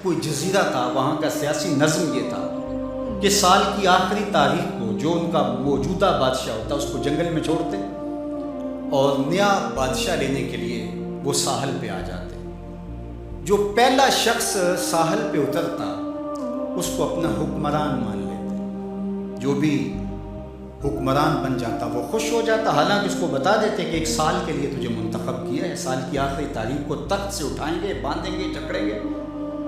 کوئی جزیرہ تھا، وہاں کا سیاسی نظم یہ تھا کہ سال کی آخری تاریخ کو جو ان کا موجودہ بادشاہ ہوتا اس کو جنگل میں چھوڑتے اور نیا بادشاہ لینے کے لیے وہ ساحل پہ آ جاتے۔ جو پہلا شخص ساحل پہ اترتا اس کو اپنا حکمران مان لیتے، جو بھی حکمران بن جاتا وہ خوش ہو جاتا، حالانکہ اس کو بتا دیتے کہ ایک سال کے لیے تجھے منتخب کیا ہے، سال کی آخری تاریخ کو تخت سے اٹھائیں گے، باندھیں گے، جکڑیں گے،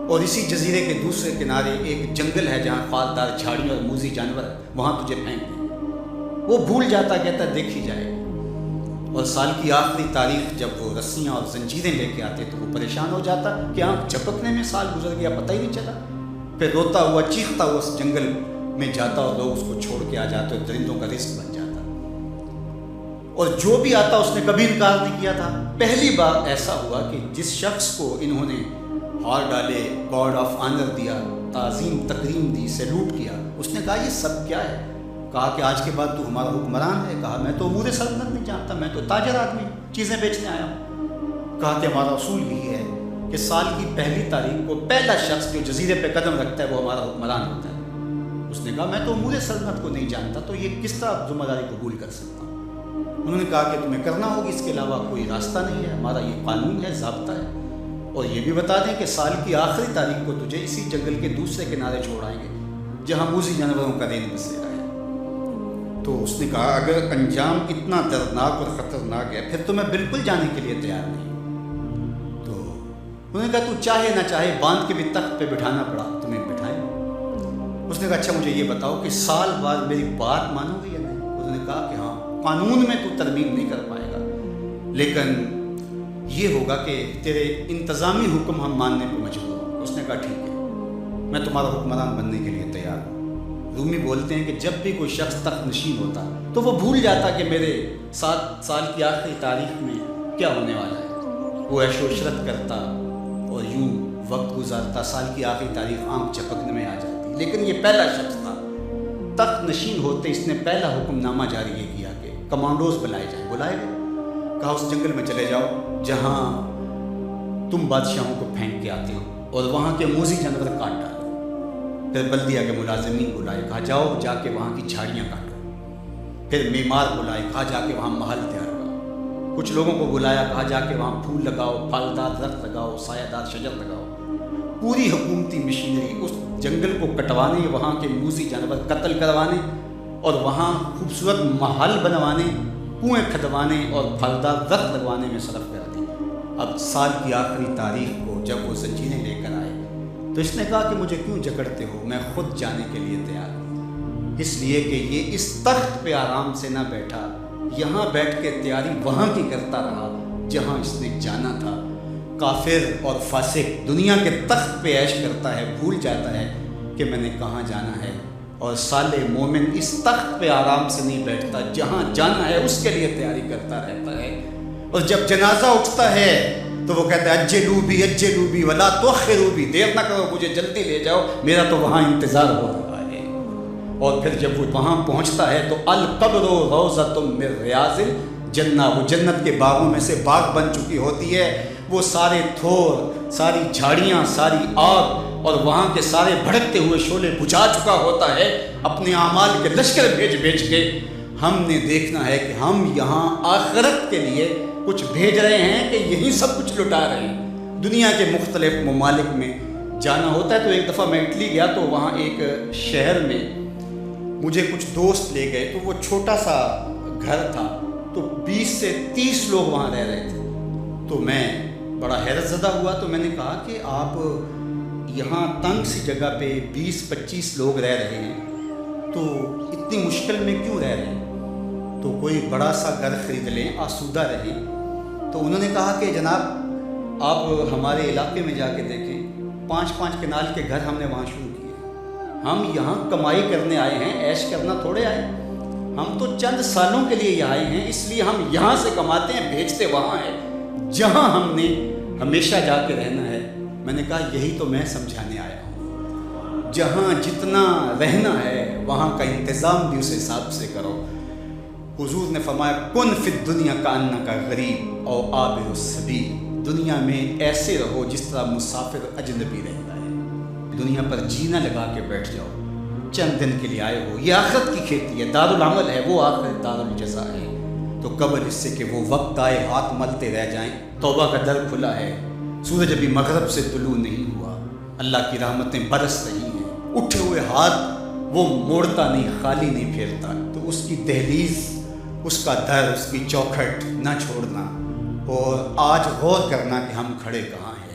اور اسی جزیرے کے دوسرے کنارے ایک جنگل ہے جہاں پھالدار جھاڑیاں اور موذی جانور ہے، وہاں تجھے پھینک دیں۔ وہ بھول جاتا، کہتا دیکھی جائے گی، اور سال کی آخری تاریخ جب وہ رسیاں اور زنجیریں لے کے آتے تو وہ پریشان ہو جاتا کہ آنکھ جھپکنے میں سال گزر گیا، پتہ ہی نہیں چلا۔ پھر روتا ہوا چیختا ہوا اس جنگل میں جاتا اور لوگ اس کو چھوڑ کے آ جاتے اور درندوں کا رزق بن جاتا، اور جو بھی آتا اس نے کبھی انکار نہیں کیا تھا۔ پہلی بار ایسا ہوا کہ جس شخص کو انہوں نے ہار ڈالے، گارڈ آف آنر دیا، تعظیم تکریم دی، سیلوٹ کیا، اس نے کہا یہ سب کیا ہے؟ کہا کہ آج کے بعد تو ہمارا حکمران ہے۔ کہا میں تو امور سلطنت نہیں جانتا، میں تو تاجر آدمی چیزیں بیچنے آیا ہوں۔ کہا کہ ہمارا اصول یہی ہے کہ سال کی پہلی تاریخ کو پہلا شخص جو جزیرے پہ قدم رکھتا ہے وہ ہمارا حکمران ہوتا ہے۔ اس نے کہا میں تو امور سلطنت کو نہیں جانتا، تو یہ کس طرح ذمہ داری قبول کر سکتا ہوں؟ انہوں نے کہا کہ تمہیں کرنا ہوگی، اس کے علاوہ کوئی راستہ نہیں ہے، ہمارا یہ قانون ہے، ضابطہ ہے، اور یہ بھی بتا دیں کہ سال کی آخری تاریخ کو تجھے اسی جنگل کے دوسرے کنارے چھوڑائیں گے جہاں موذی جانوروں کا رین بسیرا ہے۔ تو اس نے کہا اگر انجام اتنا دردناک اور خطرناک ہے پھر تو میں بالکل جانے کے لیے تیار نہیں ہوں۔ تو انہوں نے کہا تو چاہے نہ چاہے باندھ کے بھی تخت پہ بٹھانا پڑا تمہیں بٹھائیں۔ اس نے کہا اچھا مجھے یہ بتاؤ کہ سال بعد میری بات مانو گے یا نہیں؟ انہوں نے کہا کہ ہاں، قانون میں تو ترمیم نہیں کر پائے گا، لیکن یہ ہوگا کہ تیرے انتظامی حکم ہم ماننے پہ مجبور ہوں۔ اس نے کہا ٹھیک ہے، میں تمہارا حکمران بننے کے لیے تیار ہوں۔ رومی بولتے ہیں کہ جب بھی کوئی شخص تخت نشین ہوتا تو وہ بھول جاتا کہ میرے 7 سال کی آخری تاریخ میں کیا ہونے والا ہے۔ وہ عیش و عشرت کرتا اور یوں وقت گزارتا، سال کی آخری تاریخ آنکھ جھپکنے میں آ جاتی، لیکن یہ پہلا شخص تھا۔ تخت نشین ہوتے اس نے پہلا حکم نامہ جاری یہ کیا کہ کمانڈوز بلائے جائیں، بلائے گئے۔ کہا اس جنگل میں چلے جاؤ جہاں تم بادشاہوں کو پھینک کے آتے ہو اور وہاں کے موذی جانور کاٹ ڈالو۔ پھر بلدیہ کے ملازمین بلائے، کہا جاؤ جا کے وہاں کی جھاڑیاں کاٹو۔ پھر معمار بلائے، کہا جا کے وہاں محل تیار کرو۔ کچھ لوگوں کو بلایا، کہا جا کے وہاں پھول لگاؤ، پھلدار درخت لگاؤ، سایہ دار شجر لگاؤ۔ پوری حکومتی مشینری اس جنگل کو کٹوانے، وہاں کے موذی جانور قتل کروانے اور وہاں خوبصورت محل بنوانے، کنویں کھدوانے اور پھلدار درخت لگوانے میں صرف کر دی۔ اب سال کی آخری تاریخ کو جب وہ زنجیریں لے کر آئے تو اس نے کہا کہ مجھے کیوں جکڑتے ہو، میں خود جانے کے لیے تیار ہوں، اس لیے کہ یہ اس تخت پہ آرام سے نہ بیٹھا، یہاں بیٹھ کے تیاری وہاں کی کرتا رہا جہاں اس نے جانا تھا۔ کافر اور فاسق دنیا کے تخت پہ عیش کرتا ہے، بھول جاتا ہے کہ میں نے کہاں جانا ہے، اور صالح مومن اس تخت پہ آرام سے نہیں بیٹھتا، جہاں جانا ہے اس کے لیے تیاری کرتا رہتا ہے۔ اور جب جنازہ اٹھتا ہے تو وہ کہتا ہے اجلوا بی ولا تؤخروا بی، دیر نہ کرو، مجھے جلدی لے جاؤ، میرا تو وہاں انتظار ہو رہا ہے۔ اور پھر جب وہ وہاں پہنچتا ہے تو القبر روضۃ من ریاض الجنہ، وہ جنت کے باغوں میں سے باغ بن چکی ہوتی ہے۔ وہ سارے تھور، ساری جھاڑیاں، ساری آگ اور وہاں کے سارے بھڑکتے ہوئے شعلے بجھا چکا ہوتا ہے، اپنے اعمال کے لشکر بھیج کے۔ ہم نے دیکھنا ہے کہ ہم یہاں آخرت کے لیے کچھ بھیج رہے ہیں کہ یہی سب کچھ لٹا رہے ہیں۔ دنیا کے مختلف ممالک میں جانا ہوتا ہے۔ تو ایک دفعہ میں اٹلی گیا تو وہاں ایک شہر میں مجھے کچھ دوست لے گئے، تو وہ چھوٹا سا گھر تھا، تو 20 سے 30 لوگ وہاں رہ رہے تھے۔ تو میں بڑا حیرت زدہ ہوا، تو میں نے کہا کہ آپ یہاں تنگ سی جگہ پہ 20-25 لوگ رہ رہے ہیں، تو اتنی مشکل میں کیوں رہ رہے ہیں؟ تو کوئی بڑا سا گھر خرید لیں، آسودہ رہیں۔ تو انہوں نے کہا کہ جناب آپ ہمارے علاقے میں جا کے دیکھیں، 5-5 کنال کے گھر ہم نے وہاں شروع کیے۔ ہم یہاں کمائی کرنے آئے ہیں، عیش کرنا تھوڑے آئے ہیں، ہم تو چند سالوں کے لیے یہاں آئے ہیں، اس لیے ہم یہاں سے کماتے ہیں، بھیجتے وہاں ہیں جہاں ہم نے ہمیشہ جا کے رہنا ہے۔ میں نے کہا یہی تو میں سمجھانے آیا ہوں، جہاں جتنا رہنا ہے وہاں کا انتظام بھی اس حساب سے کرو۔ حضور نے فرمایا کن فی الدنیا کانک غریب او عابر السبیل، دنیا میں ایسے رہو جس طرح مسافر اجنبی رہتا ہے۔ دنیا پر جینا لگا کے بیٹھ جاؤ، چند دن کے لیے آئے ہو، یہ آخرت کی کھیتی ہے، دارالعمل ہے، وہ آخرت دارالجزا ہے، تو قبل اس سے کہ وہ وقت آئے ہاتھ ملتے رہ جائیں، توبہ کا در کھلا ہے، سورج ابھی مغرب سے طلوع نہیں ہوا، اللہ کی رحمتیں برس رہی ہیں، اٹھے ہوئے ہاتھ وہ موڑتا نہیں، خالی نہیں پھیرتا، تو اس کی دہلیز، اس کا در، اس کی چوکھٹ نہ چھوڑنا، اور آج غور کرنا کہ ہم کھڑے کہاں ہیں۔